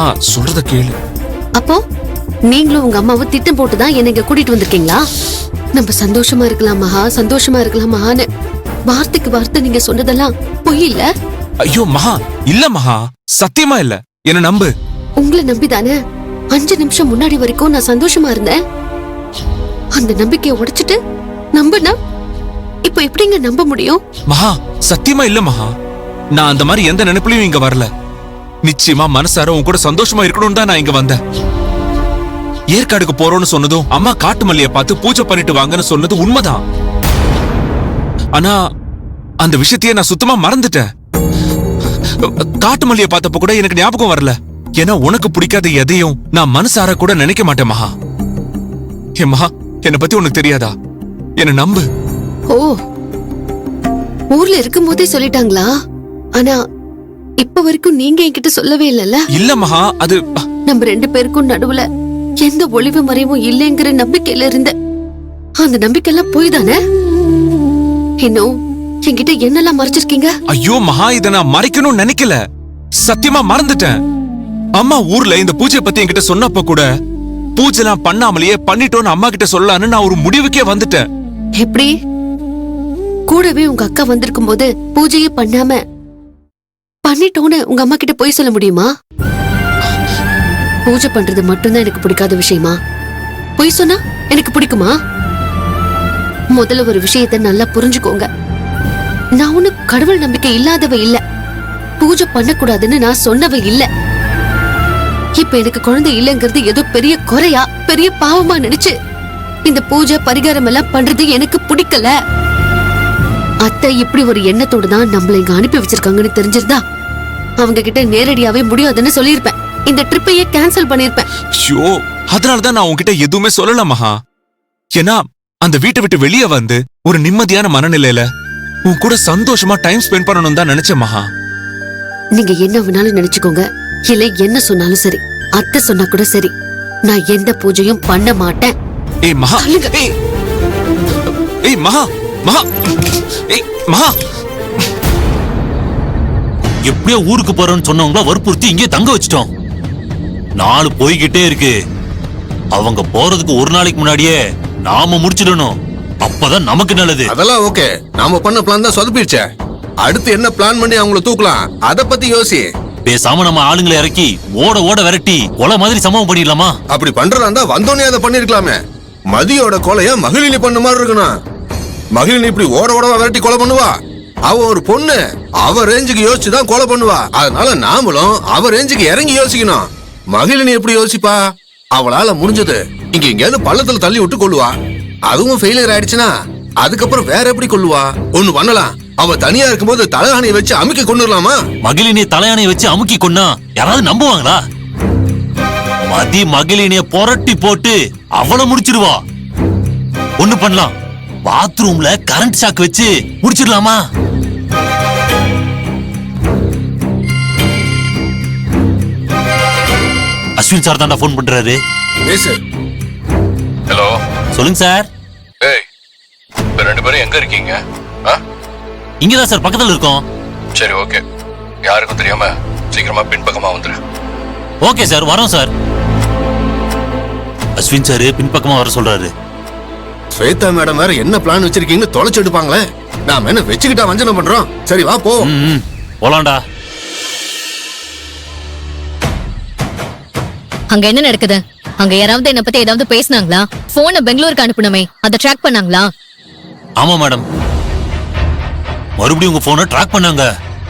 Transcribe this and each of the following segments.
மகா சொல்றத கேளு. அப்போ நீங்களும் உங்க அம்மாவும் திட்டம் போட்டுதான் என்ன இங்க கூட்டிட்டு வந்திருக்கீங்களா? நம்ம சந்தோஷமா இருக்கலாம் மகா, சந்தோஷமா இருக்கலாம் மகான்னு வார்த்தைக்கு வார்த்தை நீங்க சொன்னதெல்லாம் பொய் இல்ல? ஐயோ மகா, இல்ல மகா, சத்தியமா இல்ல, என்ன நம்பு. உங்களை நம்பிதானே 5 நிமிஷம் முன்னாடி வரைக்கும் நான் சந்தோஷமா இருந்தேன். அந்த நம்பிக்கையை உடைச்சிட்டு நம்புனா இப்ப எப்படிங்க நம்ப முடியும்? மகா சத்தியமா இல்ல மகா, நான் அந்த மாதிரி எந்த நினைப்புலயும் இங்க வரல. நிச்சயமா மனசார உன் கூட சந்தோஷமா இருக்கணும்னு தான் நான் இங்க வந்தேன். ஏற்காடுக்கு போறோம்னு சொன்னதும் அம்மா காட்டு மல்லிய பார்த்து பூஜை பண்ணிட்டு வாங்கன்னு சொன்னது உண்மைதான். ஆனா அந்த விஷயத்தையே நான் சுத்தமா மறந்துட்டேன். காட்டு மல்லிய பார்த்தப்ப கூட எனக்கு ஞாபகம் வரல. ஏன்னா உனக்கு பிடிக்காத எதையும் நான் மனசார கூட நினைக்க மாட்டேன் மகா. என் மகா, என்னை பத்தி உனக்கு தெரியாதா? என்ன நம்பு. ஓ, ஊர்ல இருக்கும் போதே சொல்லிட்டாங்களா? ஆனா இப்ப வரைக்கும் நீங்க என்கிட்ட சொல்லவே இல்லல்ல? இல்ல மகா, அது நம்ம 2 பேருக்கும் நடுவுல எந்த ஒளிவு மறைவும் இல்லைங்கிற நம்பிக்கையில இருந்த அந்த நம்பிக்கை எல்லாம் போய் தானே? இன்னும் என்கிட்ட என்னெல்லாம் மறைச்சிருக்கீங்க? ஐயோ மகா, இத நான் மறைக்கணும்னு நினைக்கல, சத்தியமா மறந்துட்டேன். அம்மா ஊர்ல இந்த பூஜை பத்தி என்கிட்ட சொன்னப்ப கூட பூஜைலாம் பண்ணாமலேயே பண்ணிட்டோன்னு அம்மா கிட்ட சொல்லலான்னு நான் ஒரு முடிவுக்கே வந்துட்டேன். எப்படி? கூடவே உங்க அக்கா வந்திருக்கும் போது பூஜையே பண்ணாம பண்ணிட்டோன்னு உங்க அம்மா கிட்ட போய் சொல்ல முடியுமா? பூஜை பண்றது மட்டும்தான் எனக்கு பிடிக்காத விஷயமா? பொய் சொன்னா எனக்கு பிடிக்குமா? முதல்ல ஒரு விஷயத்தை நல்லா புரிஞ்சுக்கோங்க. நான் ஒண்ணு கடவுள் நம்பிக்கை இல்லாதவ இல்ல, பூஜை பண்ணக்கூடாதுன்னு நான் சொன்னவ இல்ல. இப்ப எனக்கு குழந்தை இல்லங்கிறது ஏதோ பெரிய குறையா, பெரிய பாவமா நினைச்சு இந்த பூஜை பரிகாரம் எல்லாம் பண்றது எனக்கு பிடிக்கல. அத்தை இப்படி ஒரு எண்ணத்தோடு தான் நம்மள இங்க அனுப்பி வச்சிருக்காங்கன்னு தெரிஞ்சிருந்தா அவங்க கிட்ட நேரடியாவே முடியாதுன்னு சொல்லிருப்பேன். இந்த ட்ரிப்பையே கேன்சல் பண்ணிருப்பேன். ஐயோ, அதனாலதான் நான் உன்கிட்ட எதுவுமே சொல்லல மகா. ஏன்னா அந்த வீட்டை விட்டு வெளியே வந்து ஒரு நிம்மதியான மனநிலையில உன் கூட சந்தோஷமா டைம் ஸ்பெண்ட் பண்ணணும் தான் நினைச்சேன் மகா. நீங்க என்ன வேணாலும் நினைச்சுக்கோங்க, இல்ல என்ன சொன்னாலும் சரி, அத்தை சொன்னா கூட சரி, நான் எந்த பூஜையும் பண்ண மாட்டேன். ஏய் மகா, ஏய் மகா, மகா, ஏய் மகா. எப்படியோ ஊருக்கு போறோம்னு சொன்னவங்கள வற்புறுத்தி இங்கே தங்க வச்சிட்டோம். நாலு போய்கிட்டே இருக்கு. அவங்க போறதுக்கு ஒரு நாளைக்கு முன்னாடியே நாம முடிச்சிடணும், அப்பதான் நமக்கு நல்லது. அதெல்லாம் ஓகே, நாம பண்ண பிளான் தான் சொதப்பிடுச்சே. அடுத்து என்ன பிளான் பண்ணி அவங்கள தூக்கலாம், அத பத்தி யோசி. பேசாம நம்ம ஆளுங்களை இறக்கி ஓட ஓட விரட்டி கொலை மாதிரி சம்பவம் பண்ணிடலாமா? அப்படி பண்றதா இருந்தா வந்தோடனே அதை பண்ணிருக்கலாமே. மதியோட கொலைய மகிழினி பண்ண மாதிரி இருக்கணும். மகிழினி இப்படி ஓட ஓடவா விரட்டி கொலை பண்ணுவா? அவ ஒரு பொண்ணு, அவ ரேஞ்சுக்கு யோசிச்சுதான் கொலை பண்ணுவா. அதனால நாமளும் அவ ரேஞ்சுக்கு இறங்கி யோசிக்கணும். மகிழினி எப்படி யோசிப்பா? அவளால முடிஞ்சது இங்க எங்கேயாவது பள்ளத்துல தள்ளி விட்டு கொள்ளுவா. அதுவும் ஃபெயிலியர் ஆயிடுச்சுன்னா அதுக்கப்புறம் வேற எப்படி கொள்ளுவா? ஒண்ணு பண்ணலாம், அவ தனியா இருக்கும்போது தலையாணியை வச்சு அமுக்கி கொண்டுடலாமா? மகிழினிய தலையாணியை வச்சு அமுக்கி கொன்னா யாராவது நம்புவாங்களா? மதி மகிழினிய புரட்டி போட்டு அவளை முடிச்சிருவா. ஒண்ணு பண்ணலாம், பாத்ரூம்ல கரண்ட் ஷாக் வச்சு முடிச்சிடலாமா? அஸ்வின் சார் தான்டா போன் பண்றாரு. ஹலோ, சொல்லுங்க சார். ஏய், இப்ப 2 பேரும் எங்க இருக்கீங்க? இங்கதான் சார், பக்கத்துல இருக்கோம். சரி, ஓகே. யாருக்கும் தெரியாம சீக்கிரமா பின்பக்கமா வந்துரு. ஓகே சார், வரோம் சார். அஸ்வின் சார் பின்பக்கமா வர சொல்றாரு. ஸ்வேதா மேடம் வேற என்ன பிளான் வச்சிருக்கீங்கன்னு தொலைச்சு எடுப்பாங்களே. நாம என்ன வச்சுக்கிட்டா வஞ்சனம் பண்றோம்? சரி வா போ. போலாம்டா. அங்க என்ன நடக்குது? அங்க யாராவது என்ன பத்தி ஏதாவது பேசினாங்களா? போனை பெங்களூருக்கு அனுப்பணுமே, அதை ட்ராக் பண்ணாங்களா? ஆமா மேடம், மறுபடியும் உங்க போனை ட்ராக் பண்ணாங்க.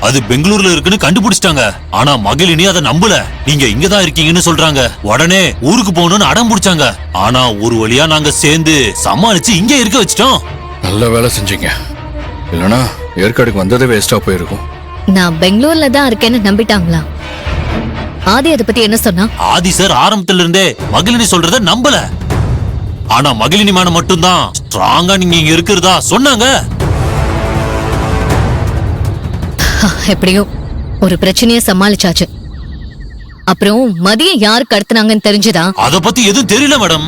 அது பெங்களூர்ல இருக்குன்னு கண்டுபிடிச்சிட்டாங்க. ஆனா மகிழினி அதை நம்பல. நீங்க இங்கதான் இருக்கீங்கன்னு சொல்றாங்க. உடனே ஊருக்கு போகணும்னு அடம் பிடிச்சாங்க. ஆனா ஒரு வழியா நாங்க சேர்ந்து சமாளிச்சு இங்க இருக்க வச்சிட்டோம். நல்ல வேலை செஞ்சீங்க, இல்லனா ஏற்காடுக்கு வந்ததே வேஸ்டா போயிருக்கும். நான் பெங்களூர்ல தான் இருக்கேன்னு நம்பிட்டாங்களா? ஆதி அதை பத்தி என்ன சொன்னா? ஆதி சார் ஆரம்பத்துல இருந்தே மகிழினி சொல்றத நம்பல. ஆனா மகிழினி மேடம் மட்டும்தான் ஸ்ட்ராங்கா நீங்க இங்க இருக்கிறதா சொன்னாங்க. எப்படியோ ஒரு பிரச்சனைய சமாளிச்சாச்சு. அப்புறம் மதிய யாரு கடத்துனாங்கன்னு தெரிஞ்சுதா? அத பத்தி எதுவும் தெரியல மேடம்.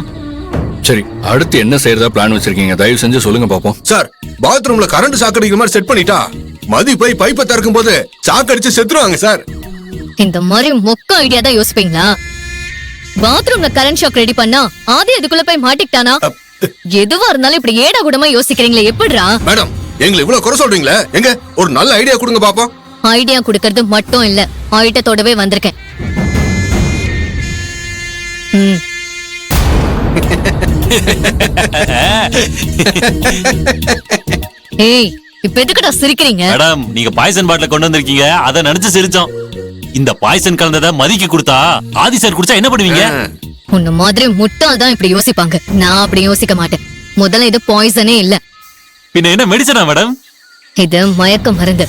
சரி, அடுத்து என்ன செய்யறதா பிளான் வச்சிருக்கீங்க? தயவு செஞ்சு சொல்லுங்க பாப்போம். சார், பாத்ரூம்ல கரண்ட் ஷாக் அடிக்கிற மாதிரி செட் பண்ணிட்டா மதி போய் பைப்பை திறக்கும் போது ஷாக் அடிச்சு செத்துருவாங்க சார். இந்த மாதிரி மொக்க ஐடியா தான் யோசிப்பீங்களா? பாத்ரூம்ல கரண்ட் ஷாக் ரெடி பண்ணா ஆதி அதுக்குள்ள போய் மாட்டிக்கிட்டானா? எதுவா இருந்தாலும் இப்படி ஏடா கூடமா யோசிக்கிறீங்களே, எப்படிடா? மேடம் எங்களை இவ்வளவு குறை சொல்றீங்களே, எங்க ஒரு நல்ல ஐடியா கொடுங்க பாப்போம். ஐடியா கொடுக்கறது மட்டும் இல்ல, ஐட்டத்தோடவே வந்திருக்கேன். ம். ஏய், இப்ப எதுக்குடா சிரிக்கிறீங்க? மேடம், நீங்க பாய்சன் பாட்டில கொண்டு வந்திருக்கீங்க, அத நினைச்சு சிரிச்சோம். இந்த பாய்சன் கலந்தத மதிக்கு கொடுத்தா ஆதி சார் குடிச்சா என்ன பண்ணுவீங்க? உன்ன மாதிரி முட்டாள் தான் இப்படி யோசிப்பாங்க. நான் அப்படி யோசிக்க மாட்டேன். முதல்ல இது பாய்சனே இல்ல, பின்ன என்ன மெடிசனா மேடம்? இது மயக்க மருந்து.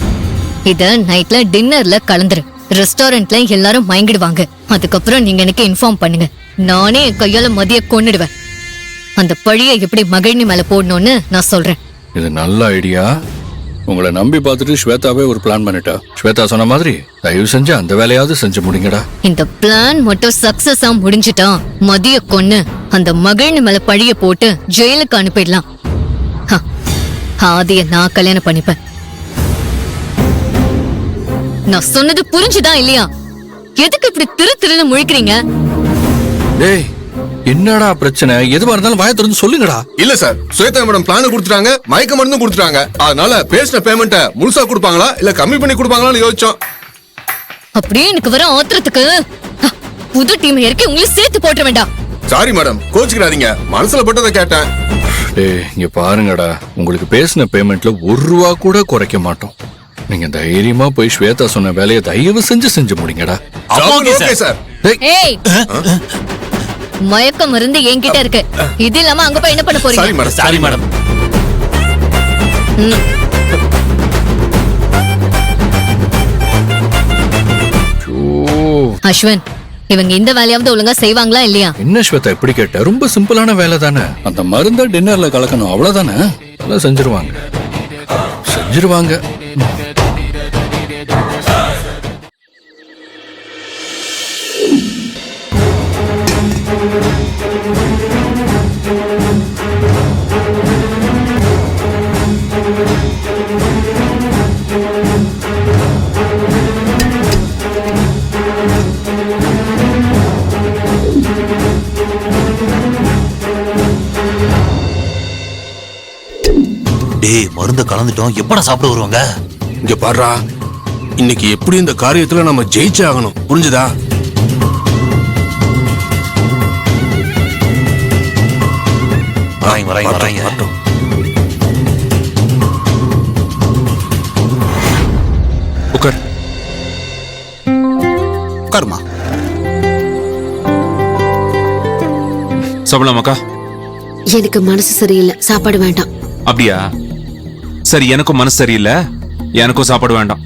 இத நைட்ல டின்னர்ல கலந்துரு. ரெஸ்டாரண்ட்ல எல்லாரும் மயங்கிடுவாங்க. அதுக்கப்புறம் நீங்க எனக்கு இன்ஃபார்ம் பண்ணுங்க. நானே என் கையால மதிய கொன்னுடுவேன். அந்த பழிய எப்படி மகிழினி மேல போடணும்னு நான் சொல்றேன். இது நல்ல ஐடியா. உங்களை நம்பி பார்த்துட்டு ஸ்வேதாவே ஒரு பிளான் பண்ணிட்டா. ஸ்வேதா சொன்ன மாதிரி தயவு செஞ்சு அந்த வேலையாவது செஞ்சு முடிங்கடா. இந்த பிளான் மட்டும் சக்சஸா முடிஞ்சிட்டா மதிய கொன்னு அந்த மகிழினி மேல பழிய போட்டு ஜெயிலுக்கு அனுப்பிடலாம். ஆதிய நான் கல்யாணம் பண்ணிப்பேன். நான் சொன்னது புரிஞ்சுதா இல்லையா? எதுக்கு இப்படி திருன்னு முழிக்கிறீங்க? டேய், என்னடா பிரச்சனை? எதுவா இருந்தாலும் வாயை திறந்து சொல்லுங்கடா. இல்ல சார், ஸ்வேதா மேடம் பிளான் கொடுத்துட்டாங்க, மயக்க மருந்தும் கொடுத்துட்டாங்க. அதனால பேசின பேமெண்ட்டை முழுசா கொடுப்பாங்களா இல்ல கம்மி பண்ணி கொடுப்பாங்களான்னு யோசிச்சோம். அப்படியே எனக்கு வர ஆத்திரத்துக்கு புது டீம் இறக்கி உங்களை சேர்த்து போட்ட வேண்டாம். சாரி மேடம், கோச்சுக்கிறாதீங்க, மனசுல பட்டதை கேட்டேன். டேய், இங்க பாருங்கடா, உங்களுக்கு பேசின பேமெண்ட்ல ₹1 கூட குறைக்க மாட்டோம். நீங்க தைரியமா போய் ஸ்வேதா சொன்ன வேலையை தயவு செஞ்சு முடிங்கடா. Okay sir. ஏய், மயக்க மருந்து என்கிட்ட இருக்கு. இது இல்லாம அங்க போய் என்ன பண்ண சாரி போறீங்க? மேடம். Sorry madam. அஸ்வன், இவங்க இந்த வேலையாவது ஒழுங்கா செய்வாங்களா இல்லையா? என்ன ஸ்வேதா இப்படி கேட்ட? ரொம்ப சிம்பிளான வேலை தானே. அந்த மருந்த டின்னர்ல கலக்கணும், அவ்வளவுதானே. அதெல்லாம் செஞ்சிருவாங்க. டேய், மருந்த கலந்துட்டோம், எப்படா சாப்பிட வருவாங்க? இங்க பாருடா, இன்னைக்கு எப்படி இந்த காரியத்துல நம்ம ஜெயிச்சே ஆகணும், புரிஞ்சுதா? வராங்க. உட்கார். உட்காருமா. சாப்பிடலாமாக்கா? எனக்கு மனசு சரியில்லை, சாப்பாடு வேண்டாம். அப்படியா? சரி, எனக்கும் மனசு சரியில்லை, எனக்கும் சாப்பாடு வேண்டாம்.